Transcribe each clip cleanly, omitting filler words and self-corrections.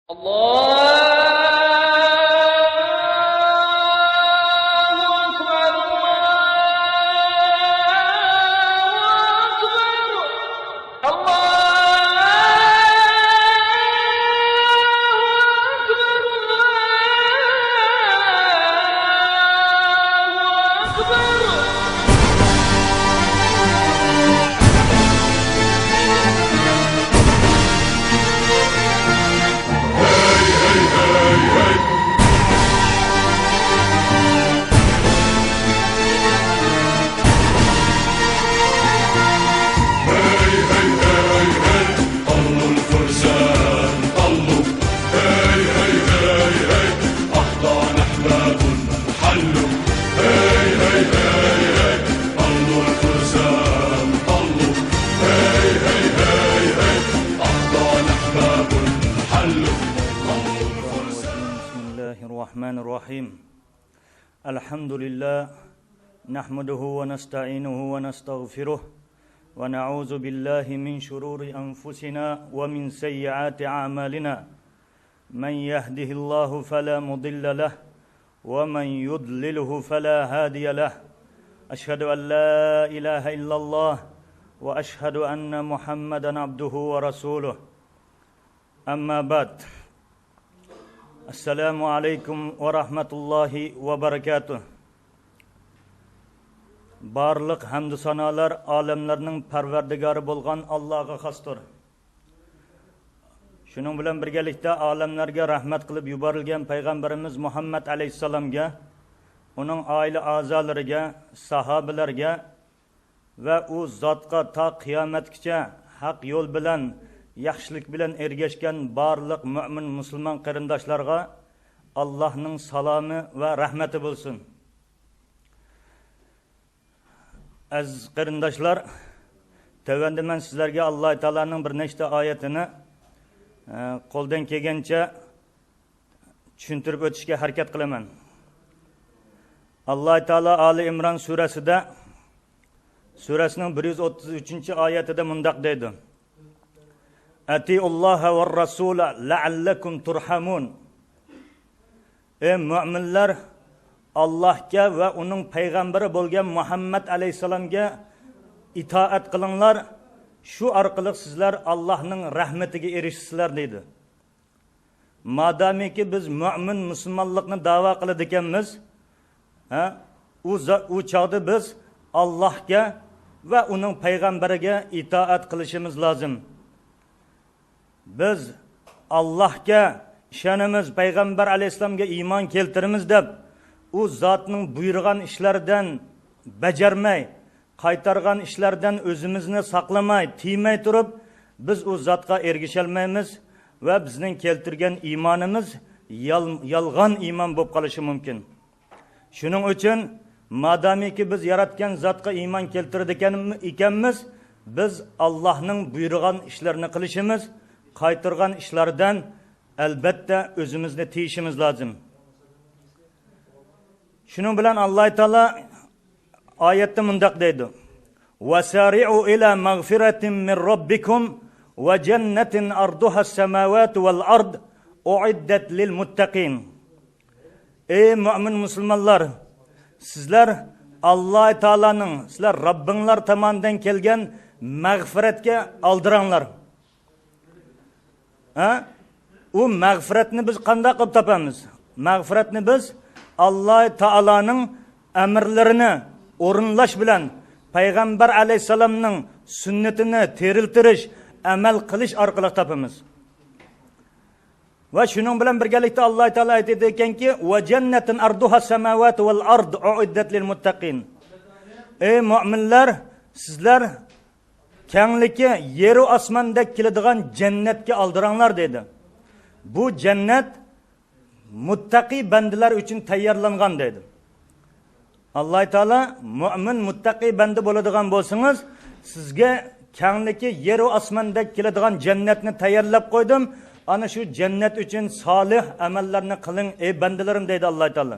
الله أكبر الله أكبر الله أكبر. طلوا الفرسان طلوا هاي هاي هاي هاي أحضان أحباب حلوا هاي هاي هاي هاي طلوا الفرسان طلوا هاي هاي هاي هاي أحضان أحباب حلوا طلوا الفرسان. بسم الله الرحمن الرحيم. الحمد لله نحمده ونستعينه ونستغفره ونعوذ بالله من شرور أنفسنا ومن سيئات أعمالنا. من يهده الله فلا مضل له ومن يضلله فلا هادي له. أشهد أن لا إله إلا الله وأشهد أن محمدا عبده ورسوله. أما بعد. Assalamu alaikum wa rahmatullahi wa barakatuh. Barliq hamd sanolar olamlarning parvardigori bo'lgan Allohga xosdir. Shuning bilan birgalikda olamlarga rahmat qilib yuborilgan payg'ambarimiz Muhammad alayhisalomga, uning oila a'zolariga, sahobalarga va u zotga ta qiyomatgacha haq yo'l bilan yaxshilik bilan ergashgan barliq mu'min musulmon qarindoshlarga Allohning salomi va rahmati bo'lsin. Aziz qarindoshlar, tavanda men sizlarga Alloh taolaning bir nechta oyatini qo'ldan kelgancha tushuntirib o'tishga harakat qilaman. Alloh taolo Ali Imron surasida surasining 133-oyatida mundaq deydi: Atiullaha var rasula la'allakum turhamun. Ey mu'minlar, Allohga va uning payg'ambari bo'lgan Muhammad alayhisalomga itoat qilinglar, shu orqali sizlar Allohning rahmatiga erishsizlar deydi. Madamiki biz mu'min musulmonlikni da'vo qiladi ekanmiz, u chog'da biz Allohga va uning payg'ambariga itoat qilishimiz lozim. Biz Allohga ishonamiz, payg'ambar alayhisalomga iymon keltiramiz deb u zotning buyurgan ishlaridan bajarmay, qaytargan ishlardan o'zimizni saqlamay, tiymay turib, biz u zotga ergisha olmaymiz va bizning keltirgan iymonimiz yolg'on iymon bo'lib qolishi mumkin. Shuning uchun madamiki biz yaratgan zotga iymon keltiradigan ekanmiz, biz Allohning buyurgan ishlarini qilishimiz, qaytargan ishlardan albatta o'zimizni tiyishimiz lozim. Shuning bilan Alloh taolo oyatda mundaq deydi: "Wasari'u ila mag'firatin min robbikum va jannatin arduha as-samawati wal ard u'iddat lil muttaqin." Ey mu'min musulmonlar, sizlar Alloh taolaning, sizlar Robbinglar tomonidan kelgan mag'firatga oldiranglar. U mag'firatni biz qanday qilib topamiz? Mag'firatni biz Alloh taolaning amrlarini o'rinlash bilan, payg'ambar alayhisalomning sunnatini teriltirish, amal qilish orqali topamiz. Va shuning bilan birgalikda Alloh taolo aytadi ekanki: "Va jannatin arduha samawati wal ard uiddat lil muttaqin." Ey mu'minlar, sizlar kengligi yer va osmonda keladigan jannatga oldiranglar dedi. Bu jannat muttaqi bandalar uchun tayyorlangan dedi. Alloh taolo mu'min muttaqi banda bo'ladigan bo'lsangiz, sizga kengligi yer va osmonda keladigan jannatni tayyorlab qo'ydim. Ana shu jannat uchun solih amallarni qiling ey bandalarim deydi Alloh taolo.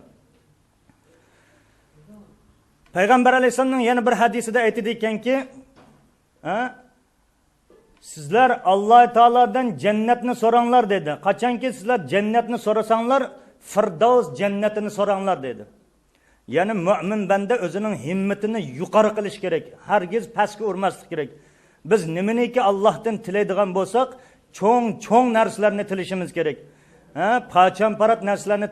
Payg'ambar alayhisolamning yana bir hadisida aytdi ekanki, sizlar Alloh taolodan jannatni so'ranglar dedi. Qachonki sizlar jannatni so'rasanglar, Firdavs jannatini so'ranglar dedi. Ya'ni mu'min banda o'zining himmatini yuqori qilish kerak. Hargiz pastga urmaslik kerak. Biz nimaniki Allohdan tilaydigan bo'lsak, cho'ng narsalarni tilashimiz kerak. Pacham-parat narsalarni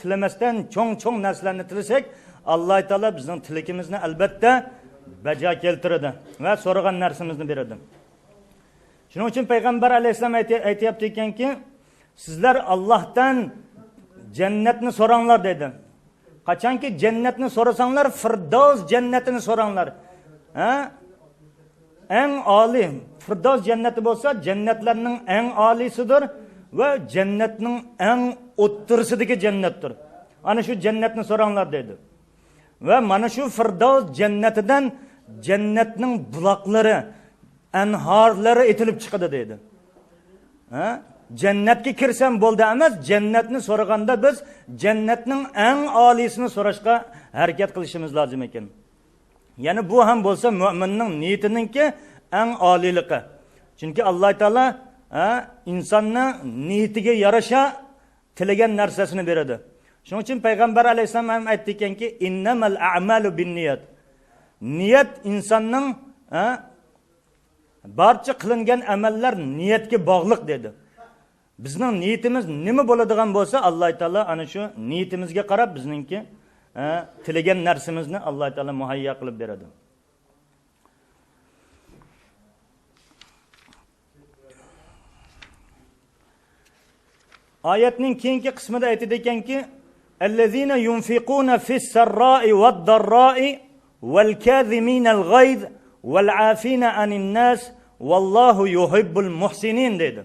tilamasdan cho'ng narsalarni tilasak, Alloh taolo bizning tilakimizni albatta bajo keltiradi va so'ragan narsamizni beradi. Shuning uchun payg'ambar alayhisalom aytayapti ekanki, sizlar Allohdan jannatni so'ranglar dedi. Qachonki jannatni so'rasanglar, Firdavs jannatini so'ranglar. Eng oliy Firdavs jannati bo'lsa, jannatlarning eng oliysidir va jannatning eng o'ttirsidagi jannatdir. Ana shu jannatni so'ranglar dedi. Va mana shu Firdavs jannatidan jannatning buloqlari, anhorlari etilib chiqadi dedi. Jannatga kirsam bo'ldi emas, jannatni so'raganda biz jannatning eng oliysini so'rashga harakat qilishimiz lozim ekan. Ya'ni bu ham bo'lsa mu'minning niyatiningki eng oliyligi. Chunki Alloh taolo insonni niyatiga yarasha tilagan narsasini beradi. Shuning uchun payg'ambar alayhisalom ham aytdi ekanki, innamal a'malu binniyat. Niyat insonning barcha qilingan amallar niyatga bog'liq dedi. Bizning niyatimiz nima bo'ladigan bo'lsa, Alloh taolo ana shu niyatimizga qarab bizningki tilagan narsamizni Alloh taolo muhayyo qilib beradi. Oyatning keyingi qismida aytadi ekanki, allazina yunfiquna fis-sarra'i wad-darra'i wal-kadhiminal ghayz wal-'afina 'anil nas wallahu yuhibbul muhsinin dedi.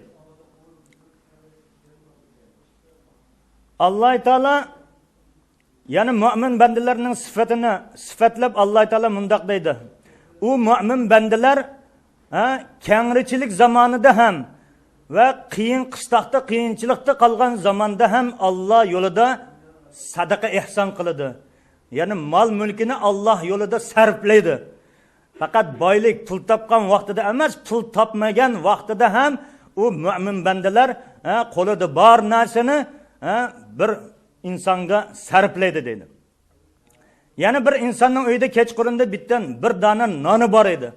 Alloh taolo ya'ni mu'min bandalarning sifatini sifatlab Alloh taolo mundaq deydi. U mu'min bandalar kengrichilik zamonida ham va qiyin qishloqda qiyinchilikda qolgan zamonda ham Alloh yo'lida sadaqa ihson qiladi. Ya'ni mol mulkini Alloh yo'lida sarflaydi. Faqat boylik pul topgan vaqtida emas, pul topmagan vaqtida ham u mu'min bandalar qo'lida bor narsani bir insonga sarflaydi dedi. Ya'ni bir insonning uyida kechqurunda bittan bir dona noni bor edi.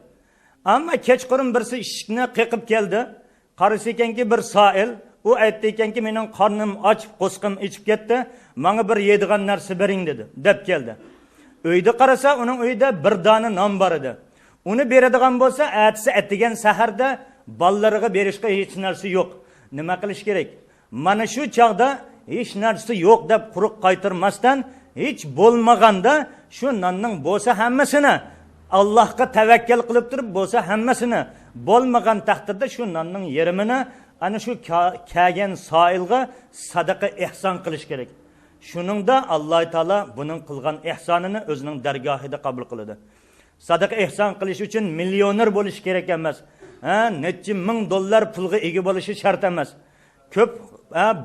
Ammo kechqurun birisi eshikni qiqib keldi. Qarasa ekanki bir soil, u aytdi ekanki mening qornim och, qo'sqim ichib ketdi, menga bir yeydigan narsa bering dedi, deb keldi. Uyda qarasa, uning uyida bir dona non bor edi. Uni beradigan bo'lsa, atsi atigan saharda bolalariga berishga hech narsa yo'q. Nima qilish kerak? Mana shu chaqda hech narsa yo'q deb quruq qaytarmasdan, hech bo'lmaganda shu nonning bo'lsa hammasini Allohga tavakkal qilib turib bo'lsa hammasini bo'lmagan taqdirda shu nonning yerimini ana shu kelgan soilga sadaqa ihson qilish kerak. Shuningda Alloh taolo buning qilgan ihsonini o'zining dargohida qabul qiladi. Sadaqa ihson qilish uchun millioner bo'lish kerak emas. Necha ming dollar pulga ega bo'lishi shart emas. Ko'p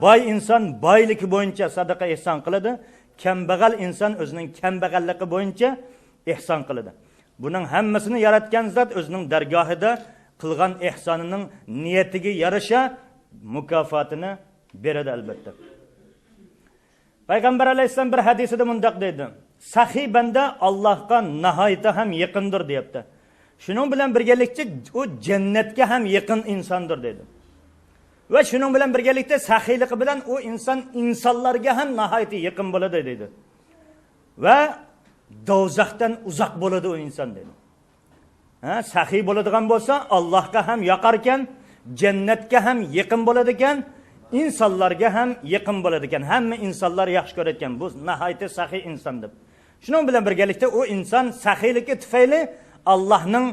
boy inson boyligi bo'yicha sadaqa ihson qiladi, kambag'al inson o'zining kambag'alligi bo'yicha ihson qiladi. Buning hammasini yaratgan zot o'zining dargohida qilgan ihsonining niyatiga yarasha mukofotini beradi albatta. Payg'ambar alayhisalom bir hadisida mundaq dedi. Sahiy banda Allohga nihoyatda ham yaqindir deyapti. Shuning bilan birgalikda u jannatga ham yaqin insondir dedi. Va shuning bilan birgalikda sahiyligi bilan u inson insonlarga ham nihoyatda yaqin bo'ladi dedi. Va do'zaxdan uzoq bo'ladi u inson dedi. Sahiy bo'ladigan bo'lsa, Allohga ham yoqar ekan, jannatga ham yaqin bo'ladi ekan, insonlarga ham yaqin bo'ladi ekan. Hamma insonlar yaxshi ko'rar ekan. Bu nihoyatda sahiy inson deb. Shuning bilan birgalikda u inson sahiyligi tufayli Allohning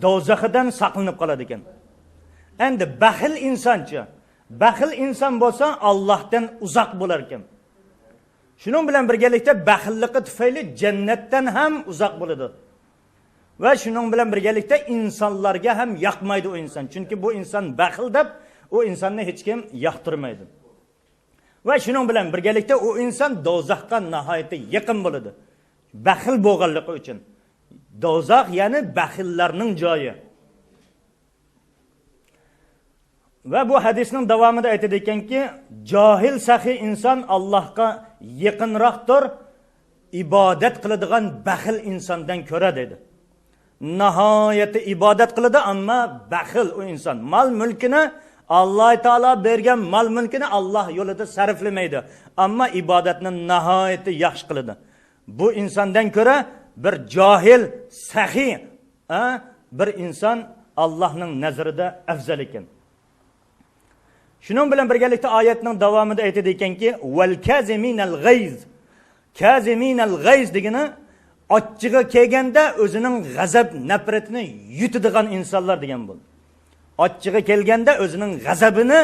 do'zaxidan saqlanib qoladi ekan. Endi baxil insonchi, baxil inson bo'lsa Allohdan uzoq bo'lar ekan. Shuning bilan birgalikda baxilligi tufayli jannatdan ham uzoq bo'ladi. Va shuning bilan birgalikda insonlarga ham yoqmaydi u inson. Chunki bu inson baxil deb u insonni hech kim yoqtirmaydi. Va shuning bilan birgalikda u inson do'zaxga nihoyatda yaqin bo'ladi. Baxil bo'lganligi uchun. Do'zax ya'ni baxillarning joyi. va bu hadisning davomida aytadi ekanki, johil saxiy inson Allohga yaqinroqdir ibodat qiladigan baxil insondan ko'ra dedi. Nihoyatda ibodat qiladi, ammo baxil u inson. Mol mulkini Alloh taolo bergan mol mulkini Alloh yo'lida sarflamaydi, ammo ibodatni nihoyatda yaxshi qiladi. Bu insondan ko'ra bir johil, saxiy, bir inson Allohning nazarida afzal ekan. Shuning bilan birgalikda oyatning davomida aytadi ekanki, "Val kaziminal g'ayz." Kaziminal g'ayz degani ochchig'i kelganda o'zining g'azab nafratini yutadigan insonlar degan bo'ldi. Ochchig'i kelganda o'zining g'azabini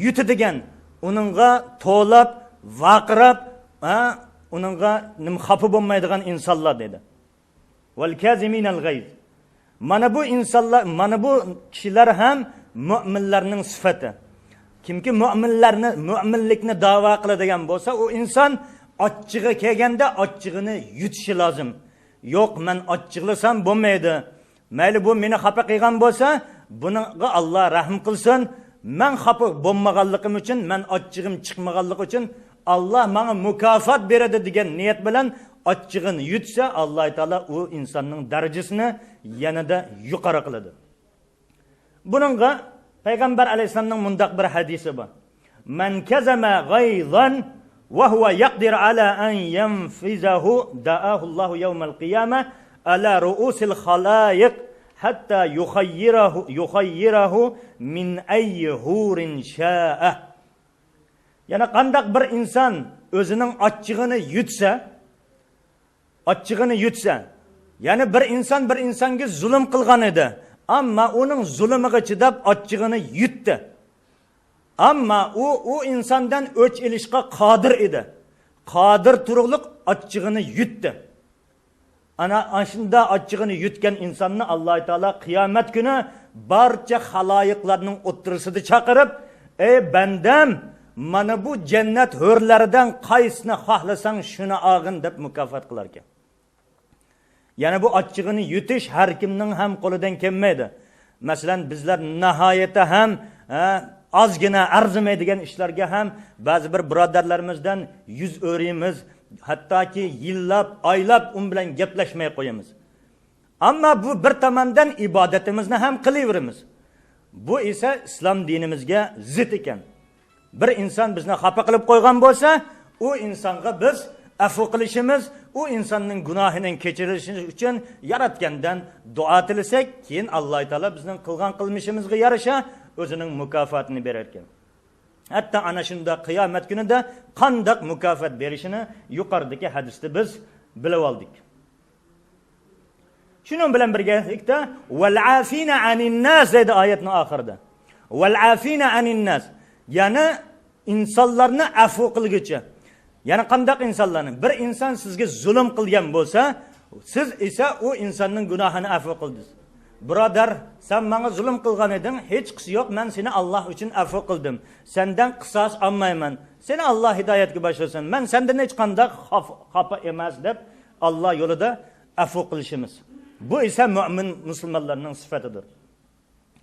yutadigan, uningga to'lab, vaqirab, uningga xafa bo'lmaydigan insonlar dedi. Val kaziminal g'ayz. Mana bu insonlar, mana bu kishilar ham mu'minlarning sifati. Kimki mu'minlikni da'vo qiladigan bo'lsa, u inson ochchig'i kelganda ochchig'ini yutishi lozim. Yo'q, men ochchig'lasam bo'lmaydi. Mayli bu meni xafa qilgan bo'lsa, bunga Alloh rahm qilsin. Men xafa bo'lmaganligim uchun, men ochchig'im chiqmaganligi uchun Alloh menga mukofot beradi degan niyat bilan ochchig'ini yutsa, Alloh taolo u insonning darajasini yanada yuqori qiladi. Buningga Payg'ambar alayhisolamning mundaq bir hadisi bor. Man kazama g'ayzan va huwa yaqdir ala an yanfizahu da'ahu Allahu yawmal qiyamah ala ru'usil khalayiq hatta yukhayyirahu min ayyi hurin sha'a. Yana qandaq bir inson o'zining ochchig'ini yutsa, ya'ni bir insonga zulm qilgan edi, ammo uning zulmiga chidab ochchig'ini yutdi. Ammo u insondan o'ch ilishga qodir edi. Qodir turug'liq ochchig'ini yutdi. Ana shunda ochchig'ini yutgan insonni Alloh taolo qiyomat kuni barcha xaloyiqlarning o'ttirisida chaqirib, "Ey bandam, mana bu jannat hurlaridan qaysini xohlasang shuni olgin" deb mukofot qilar ekan. Ya'ni bu ochchig'ini yutish har kimning ham qo'lidan kelmaydi. Masalan, bizlar nihoyatda ham ozgina arzimaydigan ishlarga ham ba'zi bir birodarlarimizdan yuz o'rimiz, hattoki yillab, oylab bilan gaplashmay qo'yamiz. Ammo bu bir tomondan ibodatimizni ham qilaveramiz. Bu esa islom dinimizga zid ekan. Bir inson bizni xafa qilib qo'ygan bo'lsa, u insonga biz afv qilishimiz, u insonning gunohining kechirilishi uchun yaratgandan duo tilsak, keyin Alloh taolo bizning qilgan qilmishimizga yarasha o'zining mukofotini berar ekan. Hatto ana shunda qiyomat kunida qandoq mukofot berishini yuqoridagi hadisda biz bilib oldik. Shuning bilan birgalikda val afina anin nas dedi oyatning oxirida. Val afina anin nas, ya'ni insonlarni afv qilguchi. Ya'ni qandoq insonlarni? Bir inson sizga zulm qilgan bo'lsa, siz esa u insonning gunohini afv qildingiz. Birodar, sen menga zulm qilgan eding, hech qisi yo'q, men seni Alloh uchun afv qildim. Sendan qisos olmayman. Seni Alloh hidoyatga boshlasin. Men sendan hech qanday xafa emas deb Alloh yo'lida afv qilishimiz. Bu esa mu'min musulmonlarning sifatidir.